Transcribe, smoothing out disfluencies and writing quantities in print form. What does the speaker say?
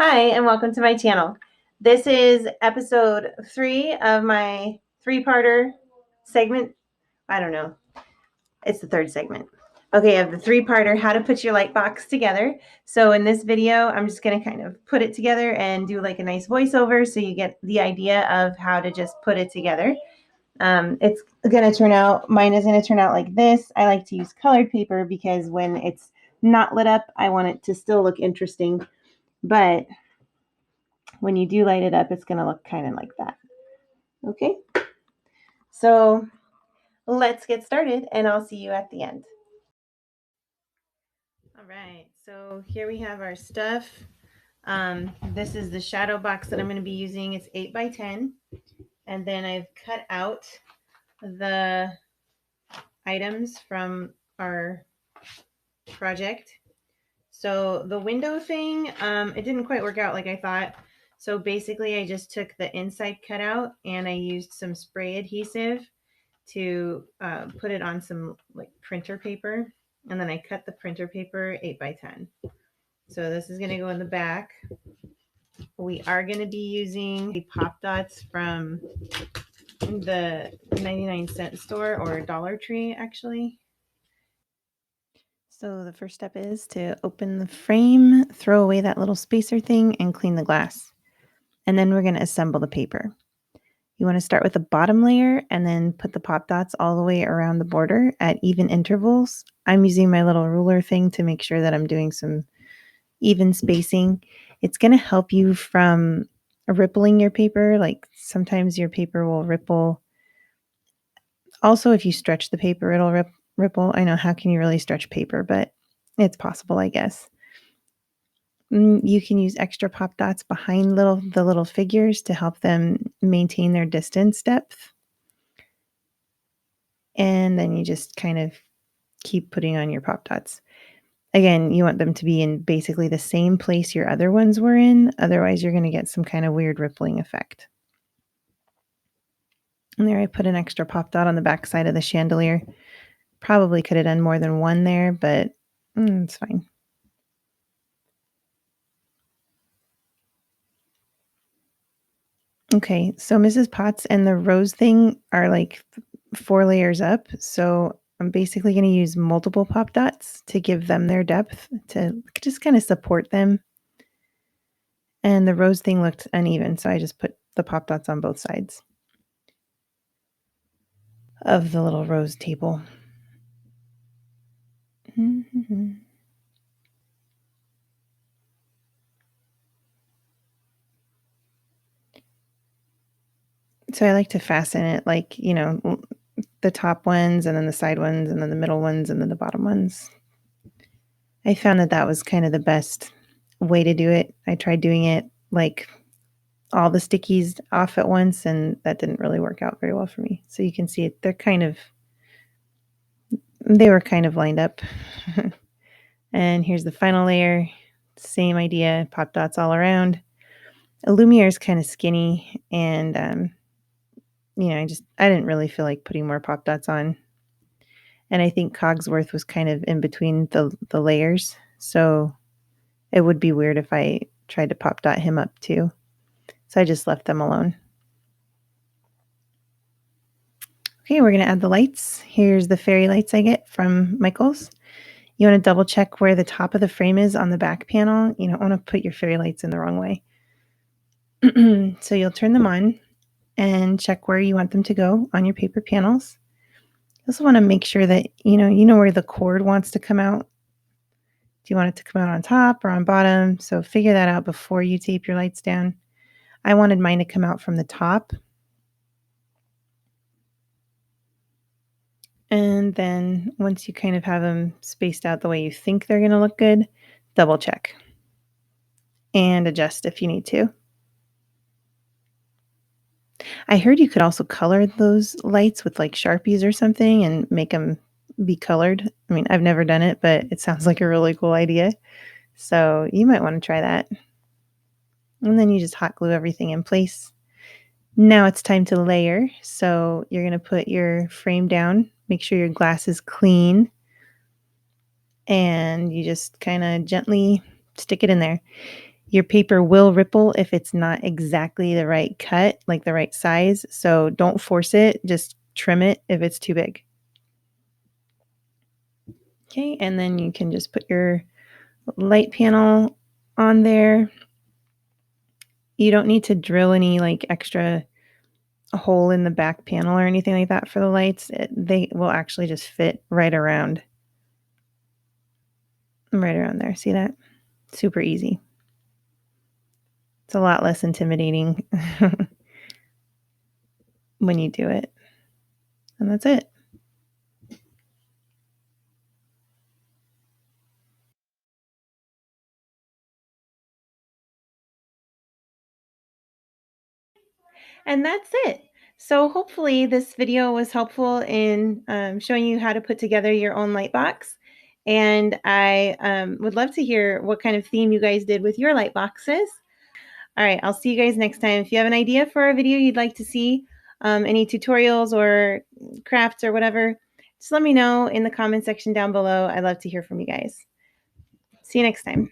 Hi, and welcome to my channel. This is episode 3 of my three-parter segment. I don't know. It's the third segment. Okay, of the three-parter, how to put your light box together. So in this video, I'm just going to kind of put it together and do like a nice voiceover so you get the idea of how to just put it together. It's going to turn out, mine is going to turn out like this. I like to use colored paper because when it's not lit up, I want it to still look interesting. But when you do light it up, it's going to look kind of like that. Okay, so let's get started and I'll see you at the end. All right, so here we have our stuff. This is the shadow box that I'm going to be using. It's 8 by 10. And then I've cut out the items from our project. So the window thing, it didn't quite work out like I thought. So basically I just took the inside cutout and I used some spray adhesive to put it on some like printer paper. And then I cut the printer paper 8 by 10. So this is going to go in the back. We are going to be using the pop dots from the 99-cent store or Dollar Tree actually. So the first step is to open the frame, throw away that little spacer thing, and clean the glass. And then we're going to assemble the paper. You want to start with the bottom layer and then put the pop dots all the way around the border at even intervals. I'm using my little ruler thing to make sure that I'm doing some even spacing. It's going to help you from rippling your paper. Like sometimes your paper will ripple. Also, if you stretch the paper, it'll ripple. I know, how can you really stretch paper, but it's possible, I guess. You can use extra pop dots behind the little figures to help them maintain their distance depth. And then you just kind of keep putting on your pop dots. Again, you want them to be in basically the same place your other ones were in. Otherwise, you're going to get some kind of weird rippling effect. And there I put an extra pop dot on the back side of the chandelier. Probably could have done more than one there, but it's fine. Okay, so Mrs. Potts and the rose thing are like 4 layers up. So I'm basically going to use multiple pop dots to give them their depth, to just kind of support them. And the rose thing looked uneven, so I just put the pop dots on both sides of the little rose table. So I like to fasten it like, the top ones and then the side ones and then the middle ones and then the bottom ones. I found that was kind of the best way to do it. I tried doing it like all the stickies off at once, and that didn't really work out very well for me. So you can see it, they were kind of lined up. And here's the final layer. Same idea, pop dots all around. Lumiere is kind of skinny, and I didn't really feel like putting more pop dots on. And I think Cogsworth was kind of in between the layers, so it would be weird if I tried to pop dot him up too. So I just left them alone. Okay, we're going to add the lights. Here's the fairy lights I get from Michaels. You want to double check where the top of the frame is on the back panel. You don't want to put your fairy lights in the wrong way. So you'll turn them on and check where you want them to go on your paper panels. You also want to make sure that you know where the cord wants to come out. Do you want it to come out on top or on bottom? So figure that out before you tape your lights down. I wanted mine to come out from the top. And then once you kind of have them spaced out the way you think they're going to look good, double check and adjust if you need to. I heard you could also color those lights with like Sharpies or something and make them be colored. I mean, I've never done it, but it sounds like a really cool idea. So you might want to try that. And then you just hot glue everything in place. Now it's time to layer. So you're going to put your frame down. Make sure your glass is clean. And you just kind of gently stick it in there. your paper will ripple if it's not exactly the right cut, like the right size. So don't force it, just trim it if it's too big. Okay, and then you can just put your light panel on there. You don't need to drill any like extra hole in the back panel or anything like that for the lights. They will actually just fit right around there. See that? Super easy. It's a lot less intimidating when you do it. And that's it. And that's it. So hopefully this video was helpful in showing you how to put together your own light box. And I would love to hear what kind of theme you guys did with your light boxes. All right, I'll see you guys next time. If you have an idea for a video you'd like to see, any tutorials or crafts or whatever, just let me know in the comment section down below. I'd love to hear from you guys. See you next time.